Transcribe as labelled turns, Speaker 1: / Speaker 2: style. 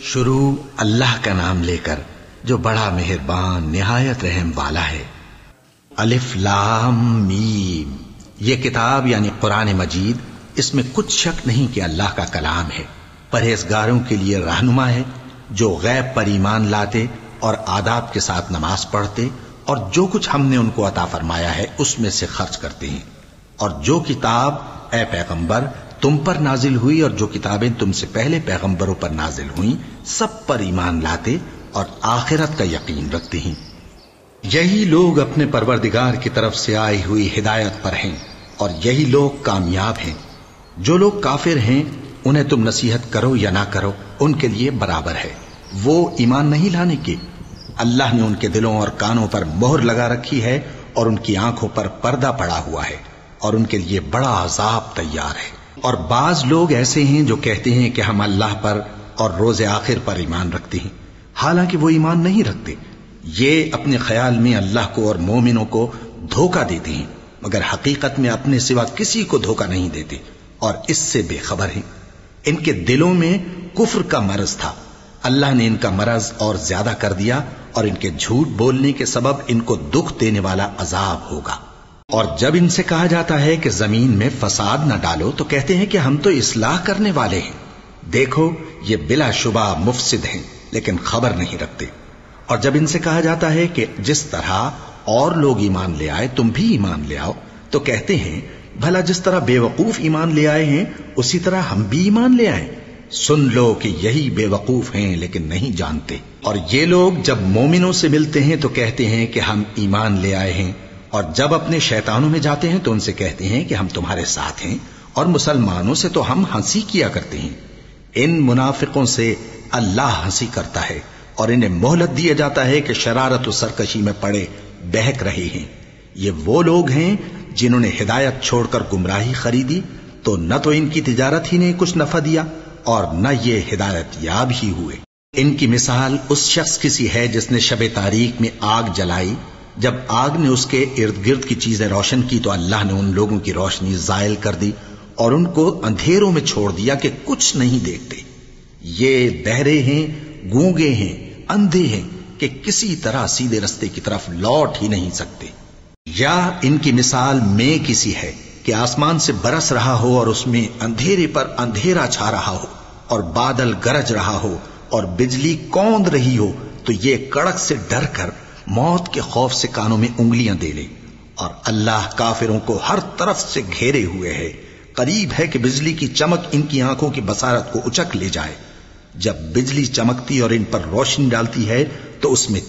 Speaker 1: شروع اللہ کا نام لے کر جو بڑا مہربان نہایت رحم والا ہے۔ الف لام میم، یہ کتاب یعنی قرآن مجید، اس میں کچھ شک نہیں کہ اللہ کا کلام ہے، پرہیزگاروں کے لیے رہنما ہے جو غیب پر ایمان لاتے اور آداب کے ساتھ نماز پڑھتے اور جو کچھ ہم نے ان کو عطا فرمایا ہے اس میں سے خرچ کرتے ہیں، اور جو کتاب اے پیغمبر تم پر نازل ہوئی اور جو کتابیں تم سے پہلے پیغمبروں پر نازل ہوئیں سب پر ایمان لاتے اور آخرت کا یقین رکھتے ہیں۔ یہی لوگ اپنے پروردگار کی طرف سے آئی ہوئی ہدایت پر ہیں اور یہی لوگ کامیاب ہیں۔ جو لوگ کافر ہیں انہیں تم نصیحت کرو یا نہ کرو ان کے لیے برابر ہے، وہ ایمان نہیں لانے کے۔ اللہ نے ان کے دلوں اور کانوں پر مہر لگا رکھی ہے اور ان کی آنکھوں پر پردہ پڑا ہوا ہے اور ان کے لیے بڑا عذاب تیار ہے۔ اور بعض لوگ ایسے ہیں جو کہتے ہیں کہ ہم اللہ پر اور روز آخر پر ایمان رکھتے ہیں، حالانکہ وہ ایمان نہیں رکھتے۔ یہ اپنے خیال میں اللہ کو اور مومنوں کو دھوکہ دیتے ہیں، مگر حقیقت میں اپنے سوا کسی کو دھوکہ نہیں دیتے اور اس سے بے خبر ہیں۔ ان کے دلوں میں کفر کا مرض تھا، اللہ نے ان کا مرض اور زیادہ کر دیا اور ان کے جھوٹ بولنے کے سبب ان کو دکھ دینے والا عذاب ہوگا۔ اور جب ان سے کہا جاتا ہے کہ زمین میں فساد نہ ڈالو تو کہتے ہیں کہ ہم تو اصلاح کرنے والے ہیں، دیکھو یہ بلا شبہ مفسد ہیں لیکن خبر نہیں رکھتے۔ اور جب ان سے کہا جاتا ہے کہ جس طرح اور لوگ ایمان لے آئے تم بھی ایمان لے آؤ تو کہتے ہیں بھلا جس طرح بے وقوف ایمان لے آئے ہیں اسی طرح ہم بھی ایمان لے آئیں۔ سن لو کہ یہی بے وقوف ہیں لیکن نہیں جانتے۔ اور یہ لوگ جب مومنوں سے ملتے ہیں تو کہتے ہیں کہ ہم ایمان لے آئے ہیں، اور جب اپنے شیطانوں میں جاتے ہیں تو ان سے کہتے ہیں کہ ہم تمہارے ساتھ ہیں، اور مسلمانوں سے تو ہم ہنسی کیا کرتے ہیں۔ ان منافقوں سے اللہ ہنسی کرتا ہے اور انہیں مہلت دیا جاتا ہے کہ شرارت و سرکشی میں پڑے بہک رہے ہیں۔ یہ وہ لوگ ہیں جنہوں نے ہدایت چھوڑ کر گمراہی خریدی، تو نہ تو ان کی تجارت ہی نے کچھ نفع دیا اور نہ یہ ہدایت یاب ہی ہوئے۔ ان کی مثال اس شخص کی سی ہے جس نے شب تاریک میں آگ جلائی، جب آگ نے اس کے ارد گرد کی چیزیں روشن کی تو اللہ نے ان لوگوں کی روشنی زائل کر دی اور ان کو اندھیروں میں چھوڑ دیا کہ کچھ نہیں دیکھتے۔ یہ بہرے ہیں، گونگے ہیں، اندھے ہیں کہ کسی طرح سیدھے رستے کی طرف لوٹ ہی نہیں سکتے۔ یا ان کی مثال میں کسی ہے کہ آسمان سے برس رہا ہو اور اس میں اندھیرے پر اندھیرا چھا رہا ہو اور بادل گرج رہا ہو اور بجلی کوند رہی ہو تو یہ کڑک سے ڈر کر موت کے خوف سے کانوں میں انگلیاں دے لے۔ اور اللہ کافروں کو ہر طرف سے گھیرے ہوئے ہے، قریب ہے کہ بجلی کی چمک ان کی آنکھوں کی بصارت کو اچک لے جائے۔ جب بجلی چمکتی اور ان پر روشنی ڈالتی ہے تو اس میں